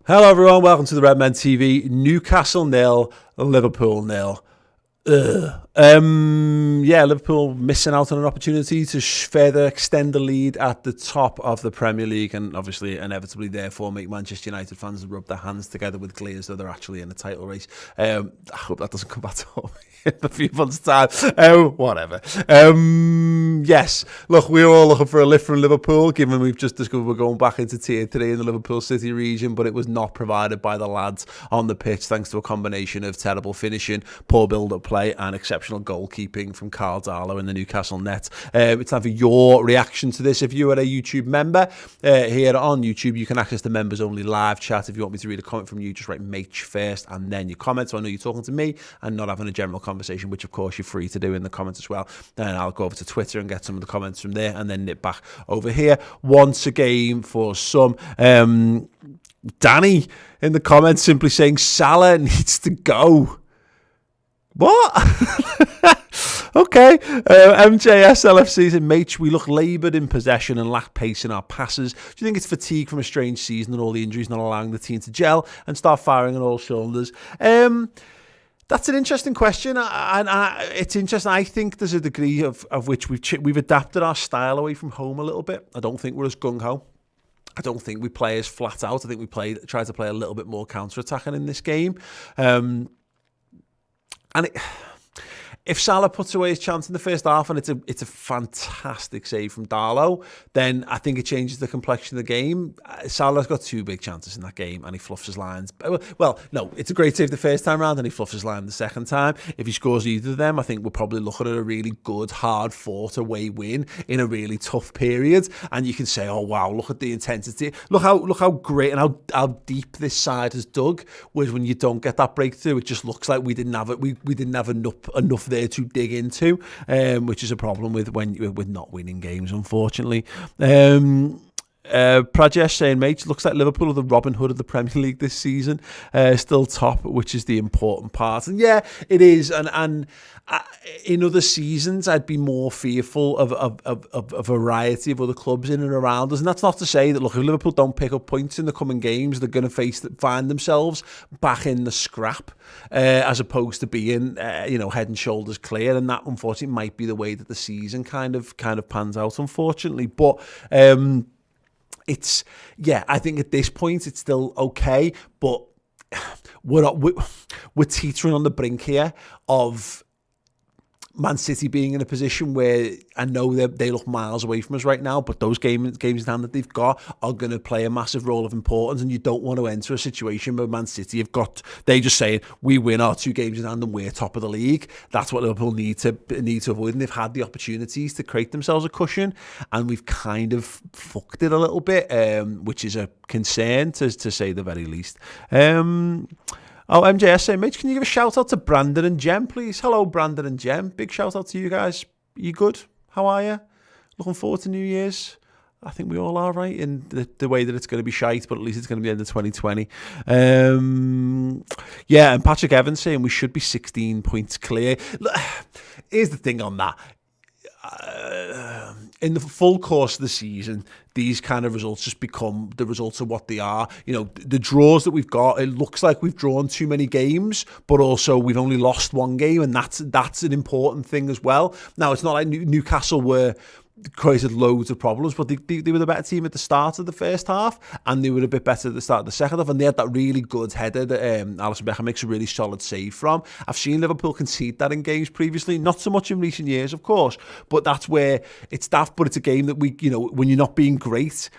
Hello everyone, welcome to the Redmen TV. Newcastle 0, Liverpool 0. Liverpool missing out on an opportunity to further extend the lead at the top of the Premier League, and obviously inevitably therefore make Manchester United fans rub their hands together with glee as though they're actually in a title race. I hope that doesn't come back to haunt me in a few months' time. Whatever. Yes, look, we're all looking for a lift from Liverpool, given we've just discovered we're going back into Tier 3 in the Liverpool City region, but it was not provided by the lads on the pitch thanks to a combination of terrible finishing, poor build-up play and exceptional goalkeeping from Carl Darlow in the Newcastle net. It's time for your reaction to this. If you are a YouTube member here on YouTube, you can access the members only live chat. If you want me to read a comment from you, just write Mate first and then your comment, so I know you're talking to me and not having a general conversation, which of course you're free to do in the comments as well. Then I'll go over to Twitter and get some of the comments from there and then nip back over here. Once again for some Danny in the comments simply saying Salah needs to go. What? Okay. MJS LFC said, mate, we look laboured in possession and lack pace in our passes. Do you think it's fatigue from a strange season and all the injuries not allowing the team to gel and start firing on all cylinders? That's an interesting question, and it's interesting. I think there's a degree of which we've adapted our style away from home a little bit. I don't think we're as gung-ho. I don't think we play as flat out. I think we try to play a little bit more counter-attacking in this game. If Salah puts away his chance in the first half and it's a fantastic save from Darlow, then I think it changes the complexion of the game. Salah's got two big chances in that game and he fluffs his lines. Well, no, it's a great save the first time round and he fluffs his line the second time. If he scores either of them, I think we're probably looking at a really good, hard-fought away win in a really tough period. And you can say, oh wow, look at the intensity. Look how great and how deep this side has dug. Whereas when you don't get that breakthrough, it just looks like we didn't have it. We didn't have enough there to dig into, which is a problem with not winning games, unfortunately. Prajesh saying, mate, looks like Liverpool are the Robin Hood of the Premier League this season, still top, which is the important part. And yeah, it is. And in other seasons, I'd be more fearful of a variety of other clubs in and around us. And that's not to say that, look, if Liverpool don't pick up points in the coming games, they're going to find themselves back in the scrap, as opposed to being, head and shoulders clear. And that, unfortunately, might be the way that the season kind of pans out, unfortunately. But I think at this point it's still okay, but we're teetering on the brink here of Man City being in a position where I know they look miles away from us right now, but those games in hand that they've got are going to play a massive role of importance, and you don't want to enter a situation where Man City they just saying we win our 2 games in hand and we're top of the league. That's what Liverpool need to avoid, and they've had the opportunities to create themselves a cushion, and we've kind of fucked it a little bit, which is a concern to say the very least. MJS saying, mate, can you give a shout out to Brandon and Jem, please? Hello, Brandon and Jem. Big shout out to you guys. You good? How are you? Looking forward to New Year's? I think we all are, right? In the way that it's going to be shite, but at least it's going to be the end of 2020. And Patrick Evans saying we should be 16 points clear. Look, here's the thing on that. In the full course of the season, these kind of results just become the results of what they are. The draws that we've got, it looks like we've drawn too many games, but also we've only lost one game, and that's an important thing as well. Now, it's not like Newcastle created loads of problems, but they were the better team at the start of the first half, and they were a bit better at the start of the second half, and they had that really good header that Alisson Becker makes a really solid save from. I've seen Liverpool concede that in games previously, not so much in recent years, of course, but that's where it's daft, but it's a game that when you're not being great,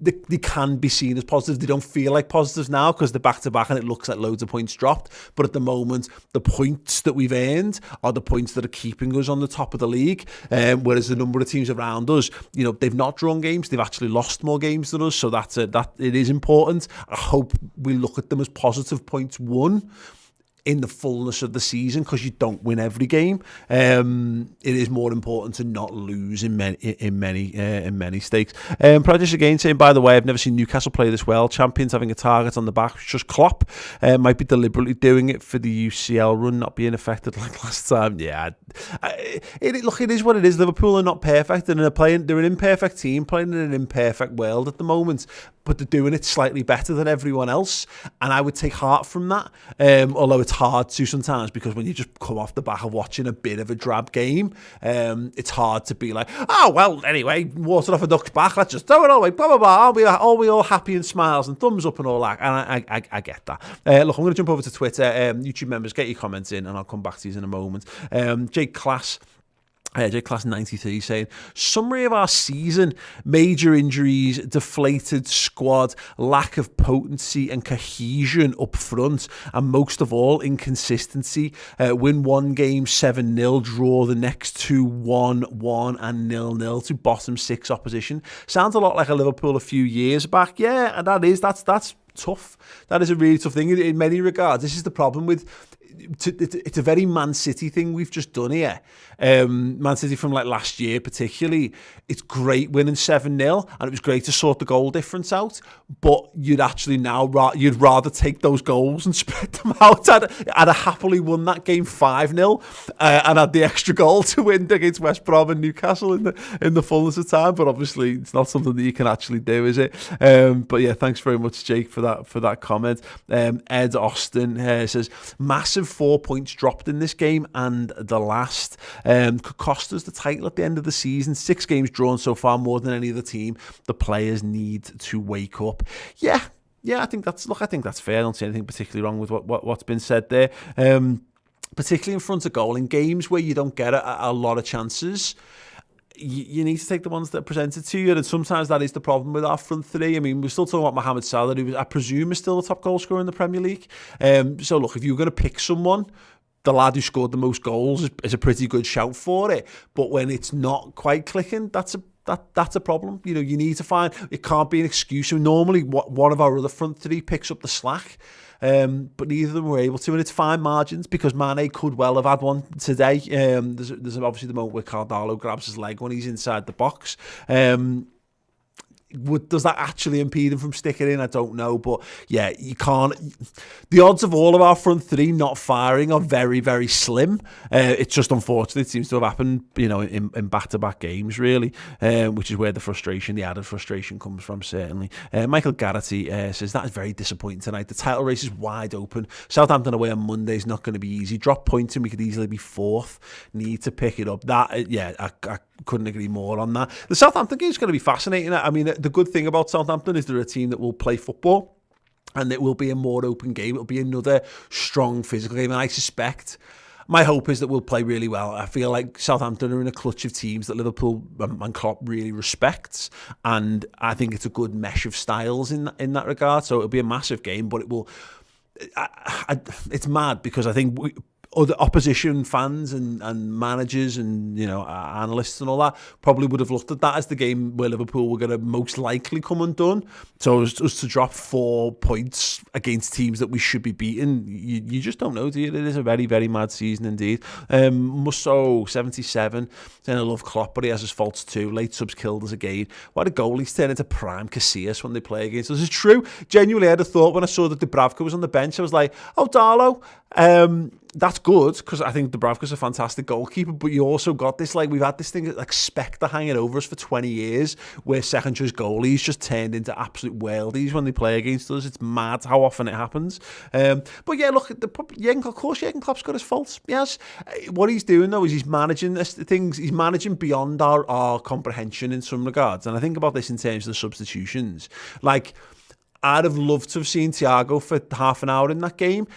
they can be seen as positives. They don't feel like positives now because they're back-to-back and it looks like loads of points dropped. But at the moment, the points that we've earned are the points that are keeping us on the top of the league. Whereas the number of teams around us, they've not drawn games. They've actually lost more games than us. So that it is important. I hope we look at them as positive points won in the fullness of the season, because you don't win every game. It is more important to not lose in many stakes. Prodigy again saying, by the way, I've never seen Newcastle play this well. Champions having a target on the back, just Klopp. Might be deliberately doing it for the UCL run not being affected like last time. Yeah, look, it is what it is. Liverpool are not perfect, and they're an imperfect team playing in an imperfect world at the moment. but they're doing it slightly better than everyone else. And I would take heart from that, although it's hard to sometimes, because when you just come off the back of watching a bit of a drab game, it's hard to be like, oh, well, anyway, water off a duck's back, let's just throw it all away, blah, blah, blah, are we all happy and smiles and thumbs up and all that? And I get that. Look, I'm going to jump over to Twitter. YouTube members, get your comments in, and I'll come back to you in a moment. Jake Class 93 saying, summary of our season: major injuries, deflated squad, lack of potency and cohesion up front, and most of all, inconsistency. Win one game 7-0, draw the next two 1-1 and 0-0 to bottom six opposition. Sounds a lot like a Liverpool a few years back. Yeah, and that's tough. That is a really tough thing in many regards. This is the problem with... It's a very Man City thing we've just done here. Man City from like last year particularly, it's great winning 7-0, and it was great to sort the goal difference out, but you'd actually now you'd rather take those goals and spread them out. I'd have happily won that game 5-0 and had the extra goal to win against West Brom and Newcastle in the fullness of time, but obviously it's not something that you can actually do, is it? But yeah, thanks very much, Jake, for that comment. Ed Austin says, massive 4 points dropped in this game and the last. Could cost us the title at the end of the season. 6 games drawn so far, more than any other team. The players need to wake up. Yeah, I think that's fair. I don't see anything particularly wrong with what's been said there. Particularly in front of goal, in games where you don't get a lot of chances, you need to take the ones that are presented to you, and sometimes that is the problem with our front three. I mean, we're still talking about Mohamed Salah, who I presume is still the top goal scorer in the Premier League. So look, if you're going to pick someone, the lad who scored the most goals is a pretty good shout for it. But when it's not quite clicking, that's a problem. You know, you need to find, it can't be an excuse. So normally one of our other front three picks up the slack. But neither of them were able to, and it's fine margins, because Mane could well have had one today. There's obviously the moment where Cardalo grabs his leg when he's inside the box. Does that actually impede him from sticking in? I don't know, but yeah, you can't. The odds of all of our front three not firing are very, very slim. It's just unfortunate. It seems to have happened, you know, in back-to-back games, really, which is where the added frustration comes from, certainly. Michael Garrity says, that is very disappointing tonight. The title race is wide open. Southampton away on Monday is not going to be easy. Drop points and we could easily be fourth. Need to pick it up. I couldn't agree more on that. The Southampton game is going to be fascinating. I mean, the good thing about Southampton is they're a team that will play football, and it will be a more open game. It'll be another strong physical game, and I suspect, my hope is that we'll play really well. I feel like Southampton are in a clutch of teams that Liverpool and Klopp really respects, and I think it's a good mesh of styles in that regard. So it'll be a massive game, but it will. It's mad because I think other opposition fans and managers and, you know, analysts and all that probably would have looked at that as the game where Liverpool were going to most likely come undone. So as to drop 4 points against teams that we should be beating, you just don't know, do you? It is a very, very mad season indeed. Musso 77 saying, I love Klopp, but he has his faults too. Late subs killed us again. Why do goalies turn into prime Casillas when they play against us? It's true. Genuinely, I had a thought when I saw that Dubravka was on the bench. I was like, oh, Darlow, that's good, because I think Dubravka's a fantastic goalkeeper, but you also got this, like, we've had this thing like spectre hanging over us for 20 years where second choice goalies just turned into absolute worldies when they play against us. It's mad how often it happens. But yeah, look, of course Jürgen Klopp's got his faults. Yes. What he's doing though is he's managing things, he's managing beyond our comprehension in some regards. And I think about this in terms of the substitutions. Like, I'd have loved to have seen Thiago for half an hour in that game.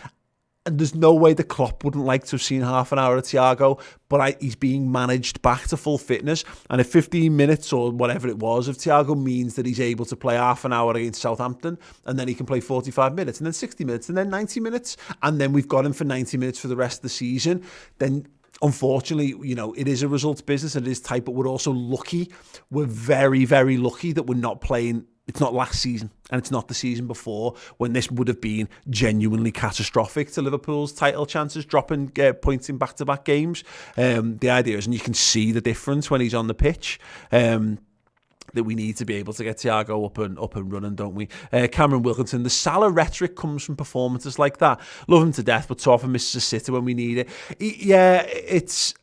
And there's no way the Klopp wouldn't like to have seen half an hour of Thiago, but he's being managed back to full fitness. And if 15 minutes or whatever it was of Thiago means that he's able to play half an hour against Southampton, and then he can play 45 minutes, and then 60 minutes, and then 90 minutes, and then we've got him for 90 minutes for the rest of the season, then unfortunately, you know, it is a results business and it is tight, but we're also lucky. We're very, very lucky that we're not playing. It's not last season and it's not the season before when this would have been genuinely catastrophic to Liverpool's title chances, dropping points in back-to-back games. The idea is, and you can see the difference when he's on the pitch, that we need to be able to get Thiago up and running, don't we? Cameron Wilkinson, the Salah rhetoric comes from performances like that. Love him to death, but so often misses a sitter when we need it. Yeah, it's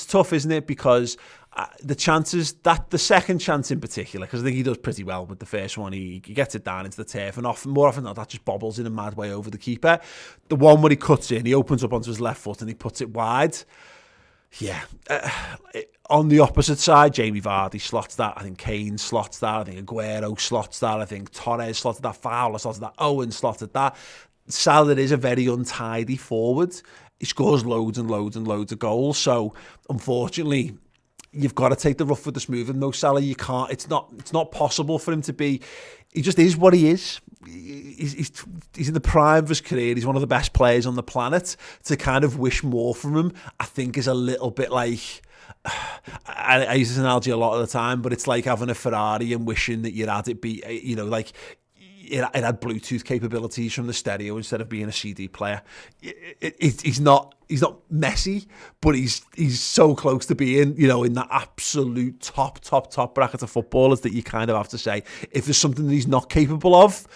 tough, isn't it? Because the chances, that the second chance in particular, because I think he does pretty well with the first one, he gets it down into the turf, and more often than not, that just bobbles in a mad way over the keeper. The one where he cuts in, he opens up onto his left foot and he puts it wide. Yeah. On the opposite side, Jamie Vardy slots that. I think Kane slots that. I think Aguero slots that. I think Torres slotted that. Fowler slotted that. Owen slotted that. Salah is a very untidy forward. He scores loads and loads and loads of goals. So, unfortunately, you've got to take the rough with the smooth. And no, Salah, you can't. It's not possible for him to be. He just is what he is. He's in the prime of his career. He's one of the best players on the planet. To kind of wish more from him, I think, is a little bit like. I use this analogy a lot of the time, but it's like having a Ferrari and wishing that you'd had it be, like it had Bluetooth capabilities from the stereo instead of being a CD player. He's not Messi, but he's so close to being, in that absolute top bracket of footballers that you kind of have to say, if there's something that he's not capable of,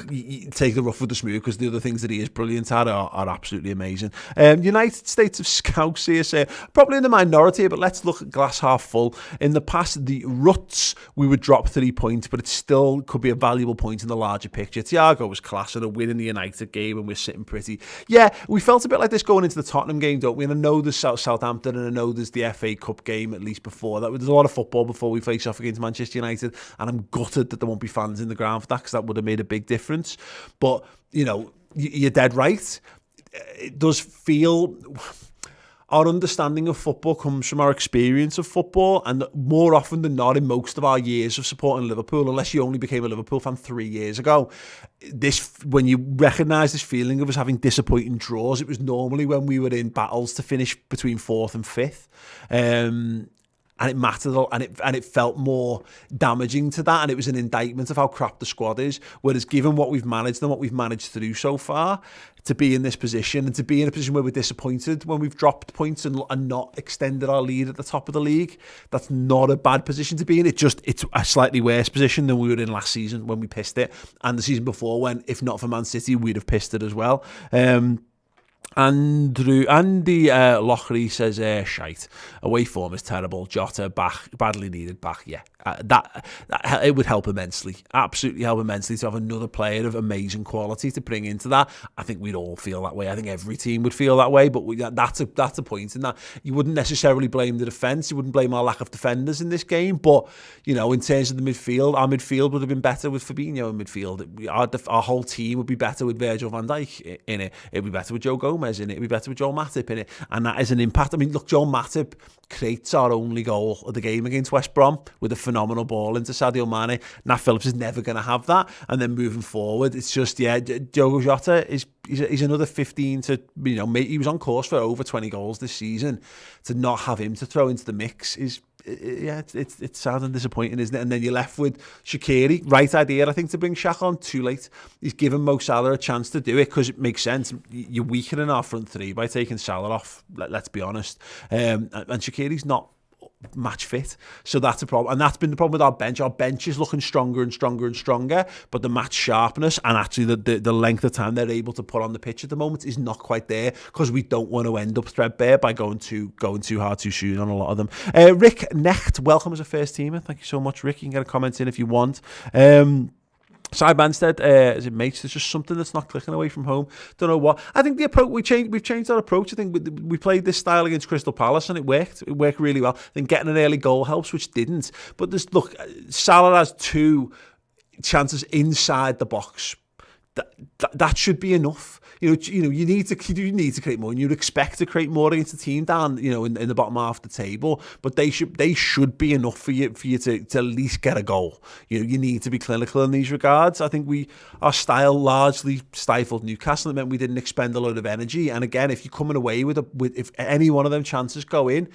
you take the rough with the smooth, because the other things that he is brilliant at are absolutely amazing. United States of Scouts here say, probably in the minority, but let's look at glass half full. In the past, the ruts, we would drop 3 points, but it still could be a valuable point in the larger picture. Thiago was class at a win in the United game, and we're sitting pretty. Yeah, we felt a bit like this going into the Tottenham game, don't we? And I know there's Southampton, and I know there's the FA Cup game at least before that. There's a lot of football before we face off against Manchester United, and I'm gutted that there won't be fans in the ground for that, because that would have made a big difference. But, you're dead right. It does feel... Our understanding of football comes from our experience of football, and more often than not, in most of our years of supporting Liverpool, unless you only became a Liverpool fan 3 years ago, when you recognise this feeling of us having disappointing draws, it was normally when we were in battles to finish between 4th and 5th. And it mattered, and it felt more damaging to that, and it was an indictment of how crap the squad is. Whereas, given what we've managed and what we've managed to do so far, to be in this position, and to be in a position where we're disappointed when we've dropped points and not extended our lead at the top of the league, that's not a bad position to be in. It's a slightly worse position than we were in last season when we pissed it, and the season before, when, if not for Man City, we'd have pissed it as well. Andy Lochry says, shite. Away form is terrible. Jota back, badly needed back. Yeah, that it would help immensely. Absolutely help immensely to have another player of amazing quality to bring into that. I think we'd all feel that way. I think every team would feel that way. But that's a point in that. You wouldn't necessarily blame the defence. You wouldn't blame our lack of defenders in this game. But in terms of the midfield, our midfield would have been better with Fabinho in midfield. Our whole team would be better with Virgil van Dijk in it. It'd be better with Joe Gomez in it. It'd be better with Joel Matip in it. And that is an impact. I mean, look, Joel Matip creates our only goal of the game against West Brom with a phenomenal ball into Sadio Mane. Nat Phillips is never going to have that. And then moving forward, it's just, Diogo Jota he's another 15 to, he was on course for over 20 goals this season. To not have him to throw into the mix is, it's sad and disappointing, isn't it? And then you're left with Shaqiri. Right idea, I think, to bring Shaq on. Too late. He's given Mo Salah a chance to do it, because it makes sense. You're weakening our front three by taking Salah off, let's be honest. And Shaqiri's not match fit, so that's a problem, and that's been the problem with our bench. Our bench is looking stronger and stronger and stronger, but the match sharpness and actually the length of time they're able to put on the pitch at the moment is not quite there, because we don't want to end up threadbare by going too hard too soon on a lot of them. Rick Necht, welcome as a first teamer. Thank you so much, Rick. You can get a comment in if you want. Side Banstead, is it mates? There's just something that's not clicking away from home. Don't know what. I think the approach we've changed our approach. I think we played this style against Crystal Palace and it worked. It worked really well. I think getting an early goal helps, which didn't. But Salah has 2 chances inside the box. That should be enough. You need to create more, and you'd expect to create more against the team down, in the bottom half of the table. But they should be enough for you to at least get a goal. You need to be clinical in these regards. I think our style largely stifled Newcastle. It meant we didn't expend a lot of energy. And again, if you're coming away with if any one of them chances go in,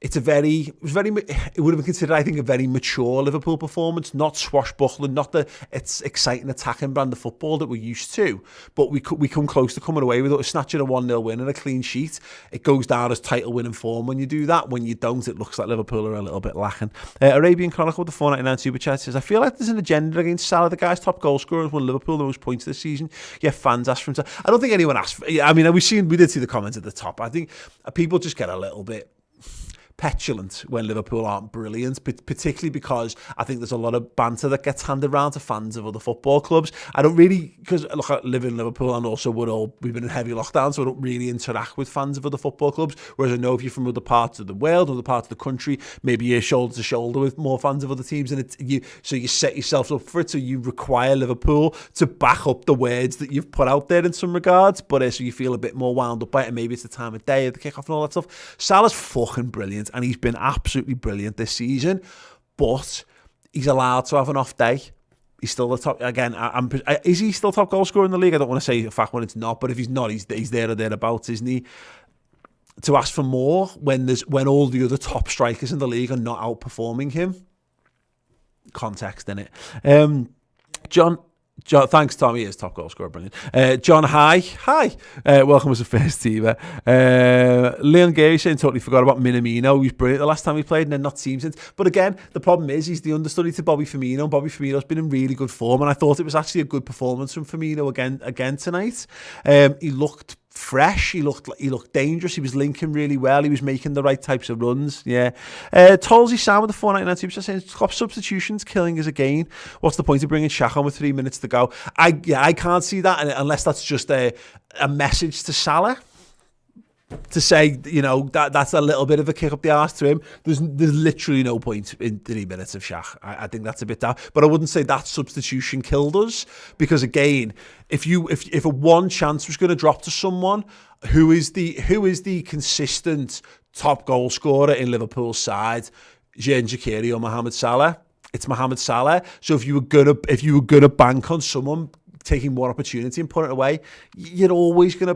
it would have been considered, I think, a very mature Liverpool performance, not swashbuckling, not the exciting attacking brand of football that we're used to. But we come close to coming away with it, snatching a 1-0 win and a clean sheet. It goes down as title winning form when you do that. When you don't, it looks like Liverpool are a little bit lacking. Arabian Chronicle with the 4.99 super chat says, I feel like there's an agenda against Salah. The guy's top goal scorer has won Liverpool the most points this season. Yeah, fans ask for him. I don't think anyone asked. We did see the comments at the top. I think people just get a little bit petulant when Liverpool aren't brilliant, particularly because I think there's a lot of banter that gets handed around to fans of other football clubs. I don't really, because look, I live in Liverpool and also we've been in heavy lockdown, so I don't really interact with fans of other football clubs, whereas I know if you're from other parts of the world, other parts of the country, maybe you're shoulder to shoulder with more fans of other teams, and so you set yourself up for it, so you require Liverpool to back up the words that you've put out there in some regards, but so you feel a bit more wound up by it, and maybe it's the time of day of the kickoff and all that stuff. Salah's fucking brilliant, and he's been absolutely brilliant this season, but he's allowed to have an off day. He's still the top again. Is he still top goal scorer in the league? I don't want to say a fact when it's not, but if he's not, he's there or thereabouts, isn't he? To ask for more when all the other top strikers in the league are not outperforming him. Context in it. John, thanks, Tom. He is top goal scorer, brilliant. John, hi. Welcome as a first teamer. Leon Gary saying totally forgot about Minamino. He was brilliant the last time he played and then not seen since. But again, the problem is he's the understudy to Bobby Firmino. Bobby Firmino's been in really good form, and I thought it was actually a good performance from Firmino again tonight. He looked fresh, he looked dangerous, he was linking really well, he was making the right types of runs. Tolsey Sam with the 499 2 saying stop substitutions, killing us again. What's the point of bringing Shaq on with 3 minutes to go? I can't see that unless that's just a message to Salah to say, that's a little bit of a kick up the arse to him. There's literally no point in 3 minutes of Shaq. I think that's a bit daft, but I wouldn't say that substitution killed us, because again, if a one chance was going to drop to someone, who is the consistent top goal scorer in Liverpool's side, Xherdan Shaqiri or Mohamed Salah? It's Mohamed Salah. So if you were gonna bank on someone taking more opportunity and putting it away, you're always gonna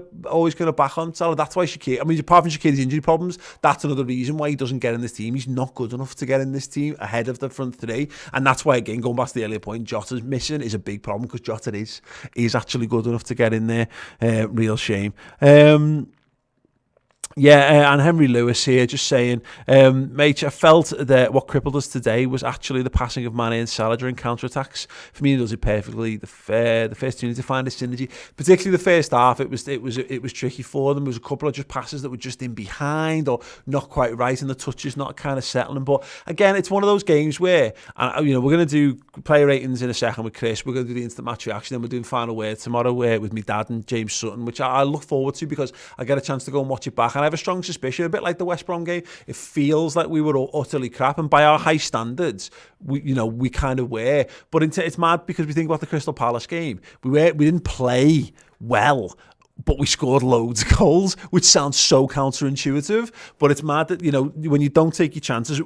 back on Salah. That's why Shaqiri, apart from Shaqiri's injury problems, that's another reason why he doesn't get in this team. He's not good enough to get in this team ahead of the front three, and that's why, again, going back to the earlier point, Jota's missing is a big problem, because Jota is actually good enough to get in there. Real shame. And Henry Lewis here just saying, mate, I felt that what crippled us today was actually the passing of Mane and Salah during counter-attacks. For me, he does it perfectly. The first two need to find a synergy, particularly the first half. It was tricky for them. There was a couple of just passes that were just in behind or not quite right, and the touches not kind of settling. But again, it's one of those games where, we're going to do player ratings in a second with Chris. We're going to do the instant match reaction, then we're doing final word tomorrow with me dad and James Sutton, which I look forward to, because I get a chance to go and watch it back. And I have a strong suspicion, a bit like the West Brom game, it feels like we were all utterly crap, and by our high standards, we kind of were. But it's mad, because we think about the Crystal Palace game, we didn't play well, but we scored loads of goals, which sounds so counterintuitive. But it's mad that when you don't take your chances,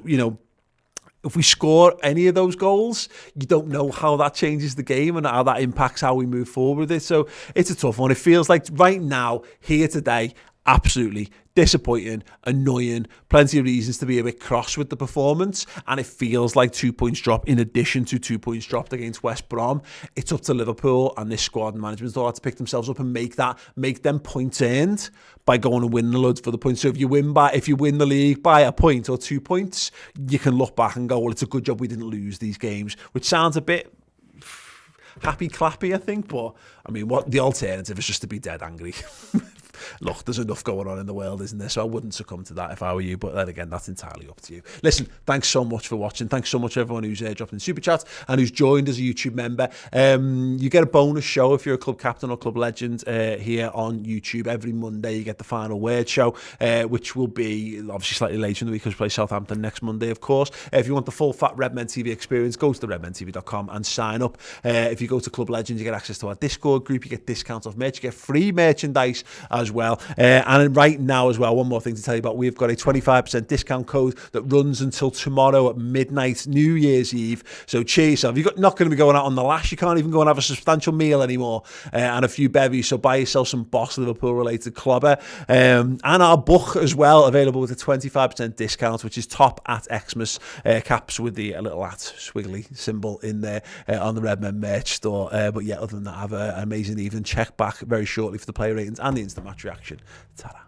if we score any of those goals, you don't know how that changes the game and how that impacts how we move forward with it. So it's a tough one. It feels like right now, here today, absolutely disappointing, annoying, plenty of reasons to be a bit cross with the performance, and it feels like 2 points drop in addition to 2 points dropped against West Brom. It's up to Liverpool and this squad and management to pick themselves up and make them points earned by going and winning the loads for the points. So if you win the league by a point or 2 points, you can look back and go, well, it's a good job we didn't lose these games, which sounds a bit happy clappy, I think, but what the alternative is just to be dead angry. Look, there's enough going on in the world, isn't there? So I wouldn't succumb to that if I were you. But then again, that's entirely up to you. Listen, thanks so much for watching. Thanks so much everyone who's dropped in super chats and who's joined as a YouTube member. You get a bonus show if you're a club captain or club legend here on YouTube. Every Monday you get the final word show, which will be obviously slightly later in the week because we play Southampton next Monday, of course. If you want the full fat Redmen TV experience, go to the redmentv.com and sign up. If you go to Club Legends, you get access to our Discord group. You get discounts off merch. You get free merchandise as well. And right now as well, one more thing to tell you about, we've got a 25% discount code that runs until tomorrow at midnight, New Year's Eve. So cheer yourself. You're not going to be going out on the lash. You can't even go and have a substantial meal anymore and a few bevies. So buy yourself some Boss Liverpool related clobber. And our book as well, available with a 25% discount, which is top at Xmas, caps with the little at swiggly symbol in there on the Redmen merch store. But yeah, other than that, have an amazing evening. Check back very shortly for the player ratings and the instant match reaction. Ta-da.